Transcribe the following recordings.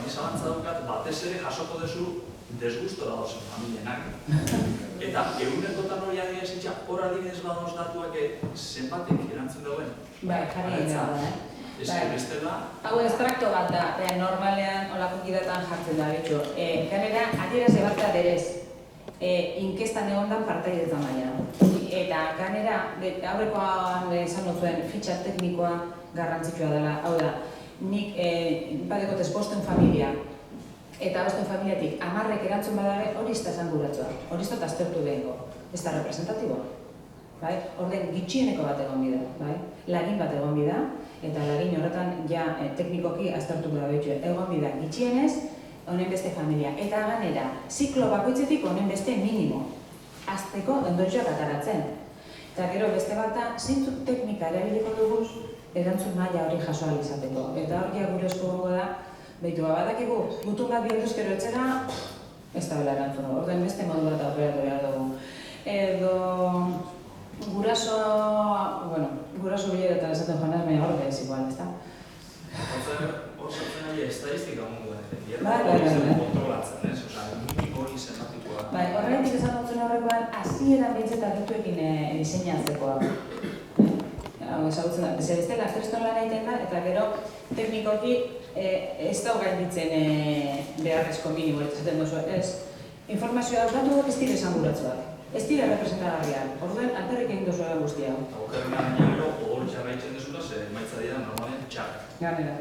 ni zalantza daukat, batez ere jasoko duzu desgustora dozen familienak. Eta, egunekotan hori adibidez itxa, hor adibidez badoz datuak zenbatek erantzun dauen? Bai, jarri da, Ez bestela... Hau estrakto bat da, normalean olako gidetan jartzen da, bitxo. Ganera, adieraz bat da berez, inkestan egondan partaidetan baina. Eta ganera, aurrekoan esan zuen fitxa teknikoa garrantzitsua dela. Hau da, nik badekotez bosten familia, eta bosten familiatik 10 erantzun badabe, hori ez da esan guratzua. Hori ez da aztertu behingo. Ez da representatiboa. Orden, gitxieneko bat egon bida. Lagin bat egon bida, eta lagin horretan ja teknikoki aztertuko da behitxu. Egon bida gitxienez, honen beste familia. Eta ganera, ziklo bakoitzetik honen beste minimo. Azteko ondorioak ataratzen. Eta gero beste bat da, zeintzuk teknika erabiliko duguz, erantzun maila hori jaso ahal izateko. Eta hori gure esku gongo da, behitu badakigu, gutun bat bialduzkero etxera, ez da bela erantzun. Orden beste modu bat aurreratu behar dugu. Edo... Guraso bileretan esaten joan ez, mea horre ez igual, ez da? Hor sartzen ari estadistika mundu da, Bai. kontrolatzen, ez? Osa, hori zenbatikoa. Bai, horretik esan dutzen horrekoan, hasieran behintzat adituekin diseinatzekoa. Hau ezagutzen da, bestela kriston lan egiten da, eta gero teknikoki ez da gainditzen beharrezko minimo, esaten duzu, ez? Informazioa daukatu ez dire esanguratzuak. Ez dira representagarrian, orduen alperrik egin duzu guztia. Eta okerrean gainero, hor jarraitzen dezula, ze maitza dira normalen txak. Ganera.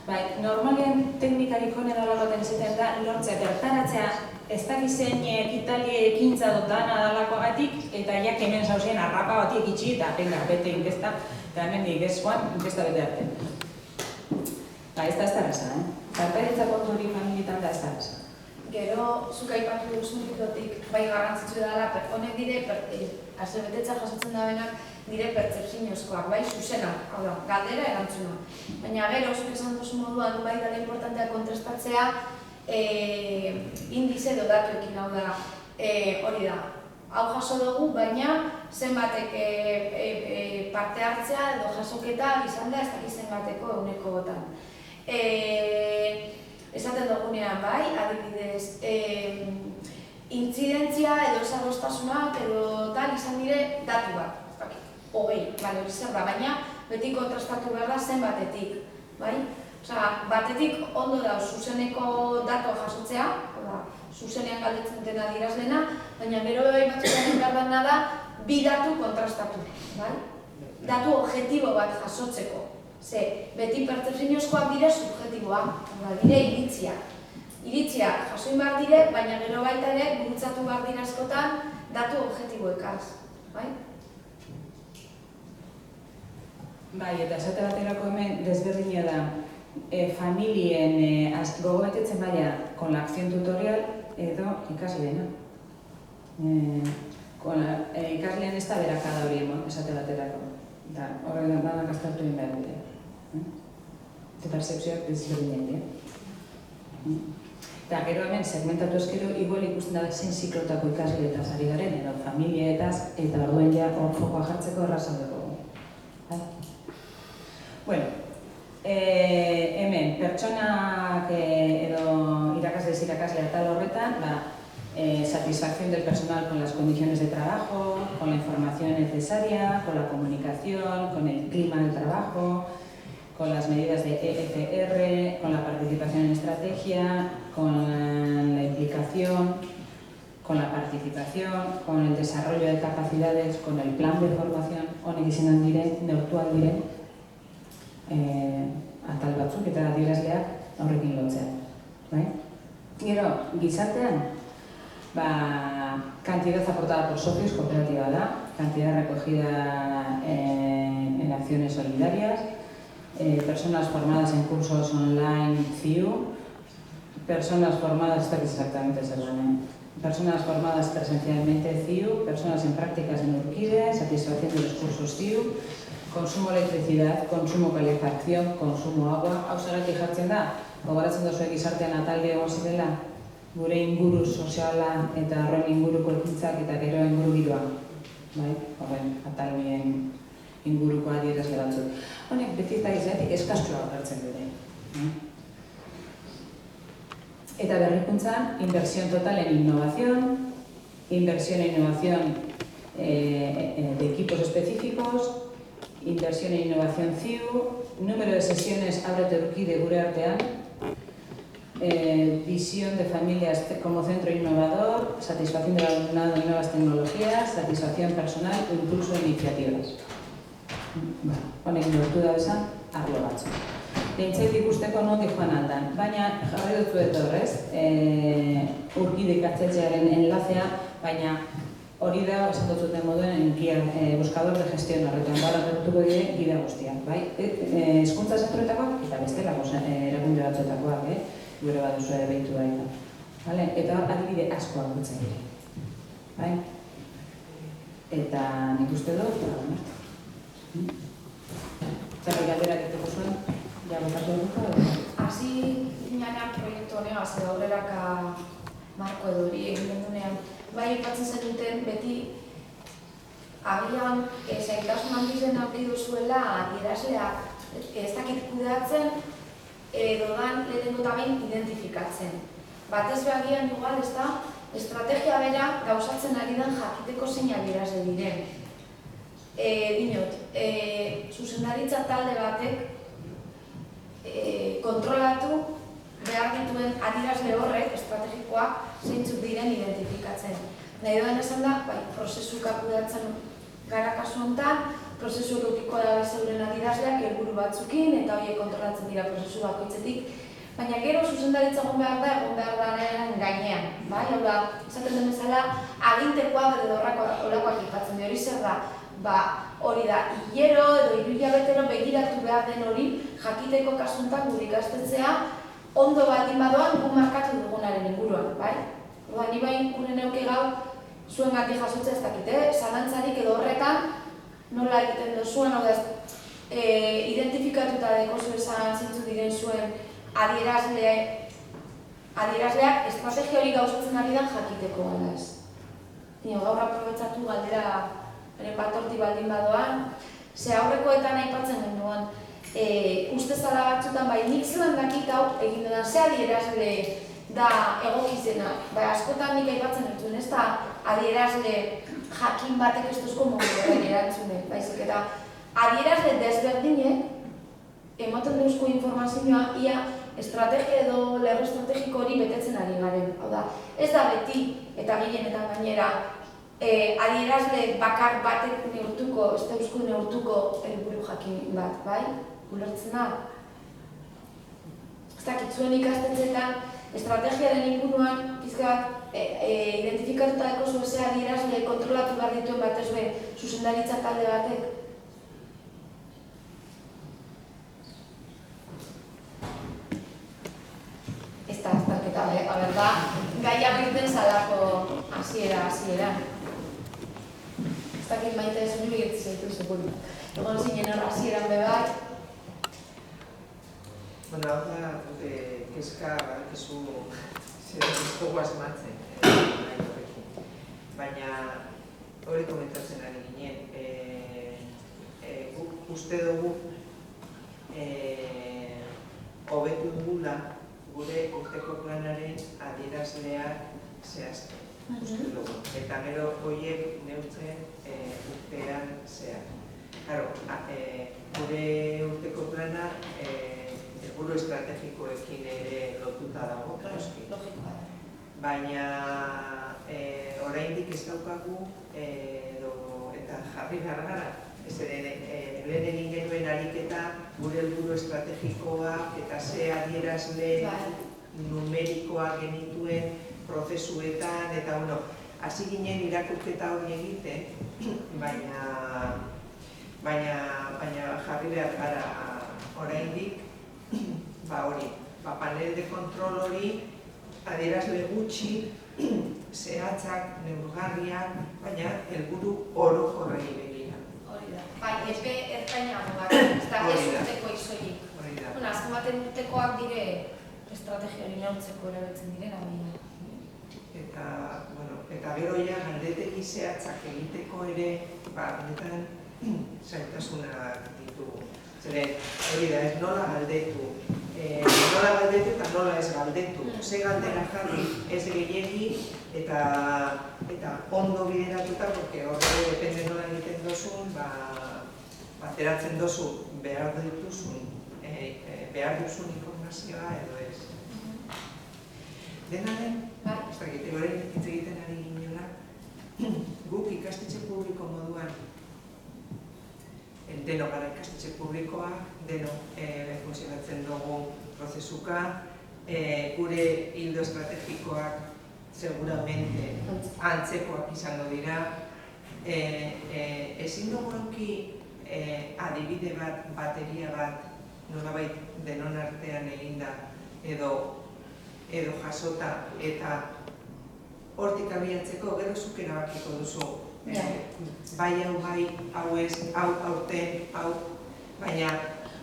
Bai, normalen teknikarik honen alakoten izaten da, lortzea bertaratzea ez dakizen ekitali ekintza dutana dalakoagatik, eta jak hemen zauzien arrapa batik itxi eta venga, bete inkesta, eta hemen inkeskuan inkesta bete arte. Ba, ez da reza, Partaidetzak ondori familietan da ez da reza. Gero, zuk aipatu duzun ditotik, bai garrantzitsu dela, honek dire, asebetetza jasotzen da benak, dire pertzepziozkoak, bai zuzenak, hau da, galdera erantzuna. Baina gero, zuk esan duzu moduan, bai dala importantea kontrastatzea, indize edo datuekin, hau da, hori da. Hau jaso dugu, baina zenbatek parte hartzea edo jasoketa izan da ez dakit zenbateko eguneko gotan. Esaten dugunean bai, adibidez, intzidentzia edo ezagoztasunak edo tal izan dire datu bat, 20, hori zer da, baina beti kontrastatu behar da zenbatetik, bai? Osea, batetik ondo da zuzeneko datoa jasotzea, zuzenean galdetzen dena adierazlena, baina gero bai batzuetan behar dena da bi datu kontrastatu, bai? Datu objektibo bat jasotzeko. Ze, beti pertzepziozkoak dire subjektiboak, dire iritzia. Iritzia jasoin behar dire, baina gero baita ere gurutzatu behar dira askotan datu objektiboekaz, bai? Bai, eta esate baterako hemen desberdina da familien gogo betetzen baina kon la acción tutorial edo ikasleena. Ikasleen ez da berakada hori esate baterako. Eta horren danak aztertu egin behar dira. Eta percepzioak desberdinak dira. Eta gero hemen segmentatu ezkero igual ikusten da zein ziklotako ikasleetaz ari garen edo familietaz eta orduen ja hor fokoa jartzeko errazaldeko. Bueno, hemen pertsonak edo irakasle irakasle tal horretan, satisfacción del personal con las condiciones de trabajo, con la información necesaria, con la comunicación, con el clima del trabajo, con las medidas de EFR, con la participación en estrategia, con la implicación, con la participación, con el desarrollo de capacidades, con el plan de formación, honek izenan diren, neurtuak diren, atal batzuk eta adierazleak horrekin lotzea. Gero, gizartean, cantidad aportada por socios, cooperativa da, cantidad recogida en acciones solidarias, personas formadas en cursos online CIU, personas formadas, esto que es exactamente personas formadas presencialmente CIU, personas en prácticas en Urquide, satisfacción de los cursos CIU, consumo electricidad, consumo calefacción, consumo agua, hau zergatik jartzen da, gogoratzen duzuek gizartean atalde egon zirela, gure inguru soziala eta horren inguruko ekintzak eta gero inguru giroa. Horren atalmien inguruko adierazle batzuk. Honek beti ez da izatik eskaskua agertzen dure. Eta berrikuntzan, inversión total en innovación, inversión en innovación de equipos específicos, inversión en innovación CIU, número de sesiones aurreteruki de gure artean, visión de familias como centro innovador, satisfacción del alumnado en nuevas tecnologías, satisfacción personal e impulso de iniciativas. Honek lortu da bezan, arlo batzu. Behintzait ikusteko nondik joan aldan, baina jarri dut zuet horrez, urkide ikastetxearen enlazea, baina hori da, esan dut zuten moduen, buscador de gestión horretan, bara gertuko dire gida guztiak, bai? Hezkuntza sektoreetakoak eta bestelako erakunde batzuetakoak, gure bat duzu ere behitu baita. Eta adibide asko agutzen dire, bai? Eta nik uste dut, Zerri galdera diteko zuen, ja botatu dut? Hasi ginean proiektu honegaz edo aurreraka marko edo hori egiten dunean, bai ipatzen zenuten beti agian zailtasun handizen aurki duzuela adierazleak ez dakit kudeatzen edo dan lehenengo eta behin identifikatzen. Batez behagian igual ez da, estrategia bera gauzatzen ari den jakiteko zein adierazle diren. Dinot, zuzendaritza talde batek kontrolatu behar dituen adierazle horrek, estrategikoak, zeintzuk diren identifikatzen. Nahi doan esan da, prozesuka kudeatzen gara kasu honetan, prozesu erotikoa da bezeuren adierazleak helburu batzukin, eta horiek kontrolatzen dira prozesu bakoitzetik. Baina gero zuzendaritza egon behar da gainean. Hau da, esaten den bezala, agintekoa edo horrakoak ipatzen di hori zer da. Hori da, hilero edo hilabetero begiratu behar den hori, jakiteko kasuntan gure ikastetxea ondo baldin badoan gu markatu dugunaren inguruan, bai? Ni bain gure neuke gau zuen gati jasotzea ez dakite, zalantzarik edo horretan nola egiten duzuen, hau da, identifikatuta dekozu esan zintzu diren zuen adierazleak estrategia hori gauzatzen ari den jakiteko gana ez. Gaur aprobetsatu galdera bat horti baldin badoan, ze aurrekoetan aipatzen genduan, uste zala batzutan, nik zelan dakit hau egin dudan, ze adierazle da egokizena. Askotan nik aipatzen dutuen, ez da adierazle jakin batek ez duzko moduaren erantzunen. Baizik eta adierazle desberdinek ematen duzko informazioa ia estrategia edo lerro estrategiko hori betetzen ari garen. Hau da, ez da beti eta gehienetan gainera adierazle bakar batek neurtuko, ez da eusko neurtuko helburu jakin bat, bai? Ulertzen da? Ez dakit zuen ikastetxeetan estrategiaren inguruan pizkat identifikatuta deko zuezea adierazle kontrolatu behar dituen batez be zuzendaritza talde batek. Ez da, azterketa, berda, gaia birten zalako hasiera. Ez dakit maite ez hori begitzen zaitu seguru. Egon zinen hor hasieran bebat. Hau da, kezka badakizu zer guazmatzen nahi horrekin. Baina hori komentatzen ari ginen. Uste dugu hobetu dugula gure urteko planaren adierazleak zehazten. Eta gero horiek neurtzen urtean zehar. Gure urteko plana helburu estrategikoekin ere lotuta dago, baina oraindik ez daukagu eta jarri behar gara. Lehen egin genuen ariketa gure helburu estrategikoak eta ze adierazle numerikoak genituen prozesuetan, eta hasi ginen irakurketa hori egiten, baina jarri behar gara oraindik, panel de kontrol hori adierazle gutxi, zehatzak, neurgarriak, baina helburu orokorrei begira. Hori da. Epe ertainago bat, ez da ez urteko izoilik. Azken baten urtekoak dire estrategia hori neurtzeko erabiltzen direna. Eta gero ja galdetegi zehatzak egiteko ere, benetan zailtasunak ditugu. Zeren, hori da, ez nola galdetu. Nola galdetu eta nola ez galdetu. Ze galdera jarri ez gehiegi eta ondo bideratuta, porque horre depende nola egiten dozun, ateratzen dozu behar duzun informazioa edo ez. Dena den, ez dakit, horrein hitz egiten ari ginela, guk ikastetxe publiko moduan, deno gara ikastetxe publikoak, deno funtzionatzen dugu prozesuka, gure hildo estrategikoak seguramente antzekoak izango dira. Ezin dugu onki adibide bat, bateria bat, nolabait denon artean eginda edo jasota eta hortik abiatzeko gero zuk erabakiko duzu. Bai hau ez, hau aurten, hau, baina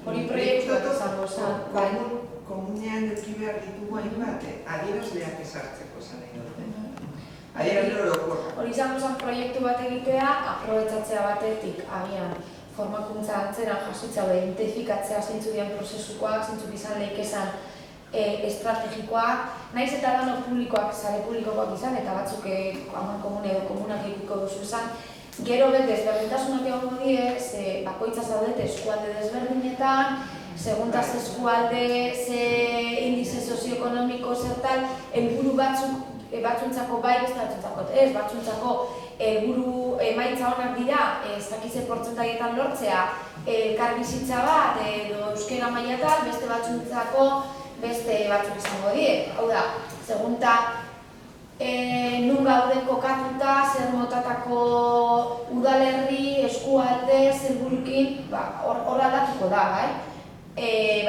hori proiektu bat izango zen. Komunean eduki behar ditugu hainbat, adierazleak ezartzeko zan nahi dute. Adierazle orokorra. Hori izango zen proiektu bat egitea, aprobetxatzea batetik, agian, formakuntza antzeran jasotzea, identifikatzea zeintzu dian prozesukoak, zeintzuk izan leikesan estrategikoak, nahiz eta dano publikoak, sare publikoak izan, eta batzuk amankomune edo komunak egiteko duzu izan, gero desberdintasunak egongo die, ze bakoitza zaudete eskualde desberdinetan, seguntaz eskualde, ze indize sozioekonomiko zertal, helburu batzuntzako bai, beste batzuntzako ez, batzuntzako helburu emaitza honak dira, ez dakize portzentaietan lortzea, elkarbizitza bat, edo euskera mailatal, beste batzuntzako beste batzuk izango die. Hau da, segunta nun gauden kokatuta, zer motatako udalerri, eskualde, helburukin, hor aldatuko da, bai?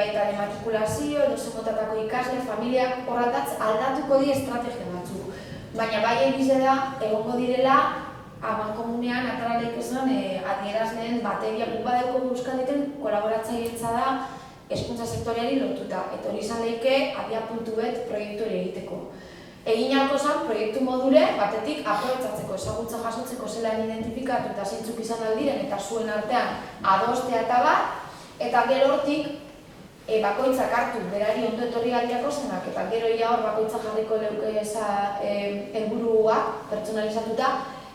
Baita matrikulazio, edo zer motatako ikasle, familiak, hor aldatuko di estrategia batzuk. Baina bai egize da, egongo direla, amankomunean ataraleik esan adierazleen bateria guk badeko Euskal Herrian kolaboratzaileetza da hezkuntza sektoreari lotuta. Eta hori izan leike abia puntu bet proiektu hori egiteko. Egin ahalko zen proiektu module batetik aprobetxatzeko, ezagutza jasotzeko zelan identifikatu eta zeintzuk izan aldiren eta zuen artean adostea eta bat, eta gero hortik bakoitzak hartu berari ondo etorri aldiako zenak, eta gero ia hor bakoitzak jarriko leuke helburuak pertsonalizatuta,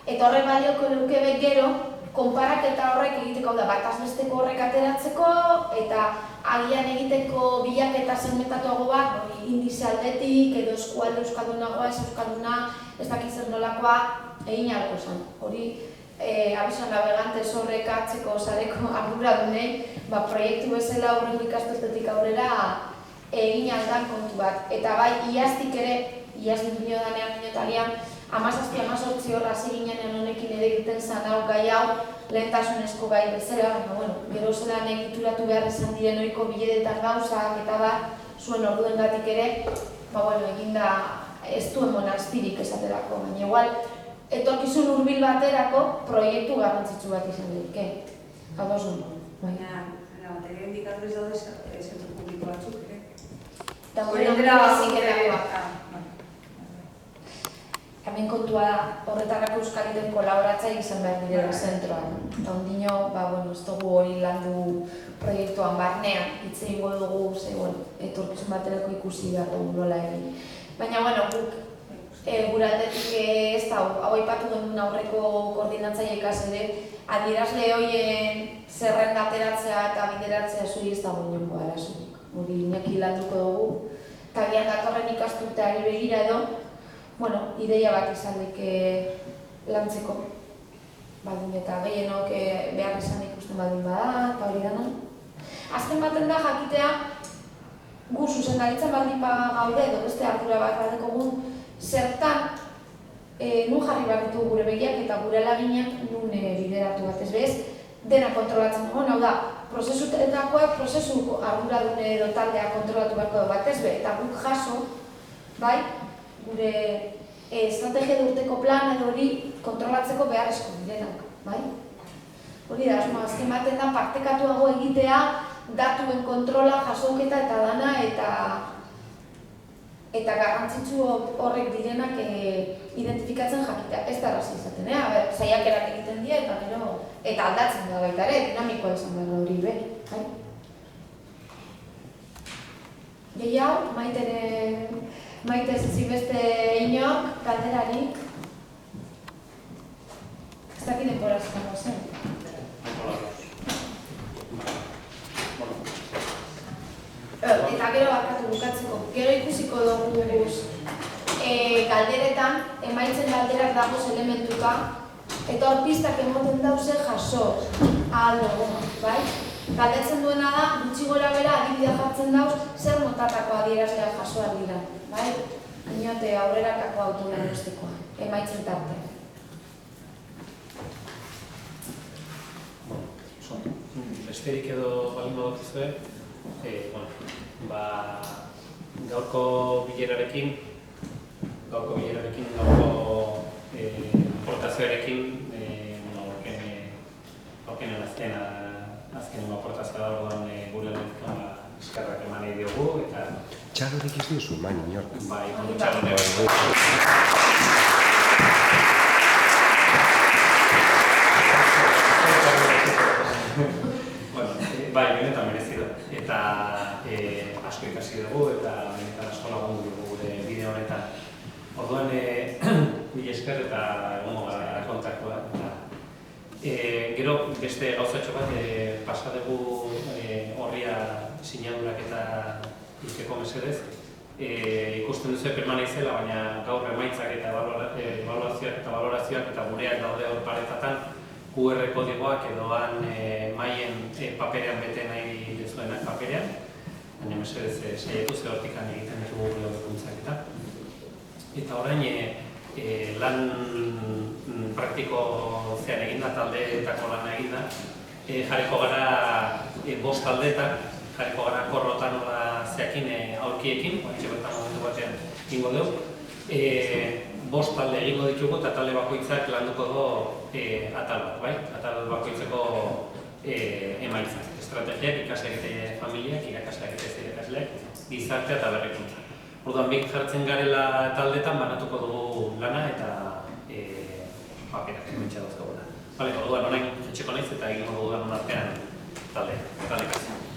eta horrek balioko leuke bet gero konparaketa horrek egiteko da bataz besteko horrek ateratzeko eta agian egiteko bilaketa segmentatuago bat, indize aldetik edo eskualde euskaldunagoa, ez euskalduna, ez dakiz zer nolakoa egin ahalko zen. Hori abisan navegantes horrek hartzeko sareko arduradunei proiektu bezala aurreko ikastetxetik aurrera egin aldan kontu bat. Eta bai, iaztik ere, iaz 2018 17-18 hor hasi ginean honekin ere egiten zan hau gai hau lehentasunezko gai bezala, gero zelan egituratu behar izan diren ohiko bileretan gauzak eta bat zuen orduengatik ere, eginda ez duen monaztirik esaterako, baina igual etorkizun hurbil baterako proiektu garrantzitsu bat izan daiteke. Ados ondo. Baina, bateria indikadorez daude zentro publiko batzuk, ere? Eta hori hori hemen kontua da, horretarako Euskal Herrian kolaboratzaile izan behar direla zentroan. Eta ondino, ez dugu hori landu proiektuan barnean, hitz egingo dugu, etorkizun baterako ikusi behar dugu nola egin. Baina, guk gure aldetik ez da, hau aipatu genuen aurreko koordinatzaile ere, adierazle horien zerrenda ateratzea eta bideratzea zuri ez dago inongo arazorik. Hori inaki landuko dugu, eta gian datorren ikasturteari begira edo, ideia bat izan lantzeko, eta gehienok behar izan ikusten baldin bada, eta hori dana. Azken baten da jakitea, gu zuzendaritzen baldin gaude edo beste ardura bat badekogun, zertan nun jarri behar ditugu gure begiak eta gure alaginak nun bideratu bat ez bez, dena kontrolatzen dugu, hau da, prozesutakoak prozesu arduradune edo taldea kontrolatu beharko bat ez be, eta guk jaso, bai, gure estrategia urteko plan edo hori kontrolatzeko beharrezko direnak, bai? Hori da, azken baten da partekatuago egitea, datuen kontrola, jasoketa eta dana eta garrantzitsu horrek direnak identifikatzen jakitea. Ez da erraza izaten, saiakerak egiten dira eta aldatzen da baita ere, dinamikoa izan behar hori be, bai? Gehiago, maite zibeste inok, galderarik. Ez dakit denbora izango zen. Eta gero barkatu bukatzeko, gero ikusiko dugu galderetan, emaitzen galderak dagoz elementuka, eta hor pistak emoten dauze jaso ahal dugu, bai? Galdetzen duena da, gutxi gora bera adibidea jartzen dauz, zer motatako adierazleak jasoak dira, bai? Inote aurrerakako autodiagnostikoa, emaitzen tarte. Besterik edo balin badokizue, gaurko bilerarekin, gaurko aportazioarekin, aurkenen azken aportazioa da orduan gure honetan eskerrak eman nahi diogu eta... Txalorik ez diozu, main inork. Bai, txalonek. Bai, benetan merezi da. Eta asko ikasi dugu eta benetan asko lagundu dugu gure bideo honetan. Orduan, mila esker eta egongo gara kontaktua. Gero beste gauzatxo bat pasa dugu horria sinadurak eta ikeko mesedez. Ikusten duzu permana izela, baina gaur emaitzak eta balorazioak eta gureak daude hor paretatan QR kodigoak edoan maien paperean bete nahi dezuenak paperean. Baina mesedez saiatu ze hortikan egiten dugu gure hobekuntzak eta. Eta orain lan praktiko zean eginda, taldeetako lan eginda, jarriko gara 5 taldeetan, jarriko gara korrotan nola zeakin aurkiekin, txebetan momentu batean ingo dugu. 5 talde egingo ditugu eta talde bakoitzak landuko du atal bat, bai? Atal bakoitzeko emaitzak, estrategiak, ikasleak familiak, irakasleak eta irakasleak, gizartea eta berrikuntza. Orduan, bik jartzen garela taldetan banatuko dugu lana eta paperak ementsa dauzkagula. Orduan, orain etxeko naiz eta egingo dugu artean taldea.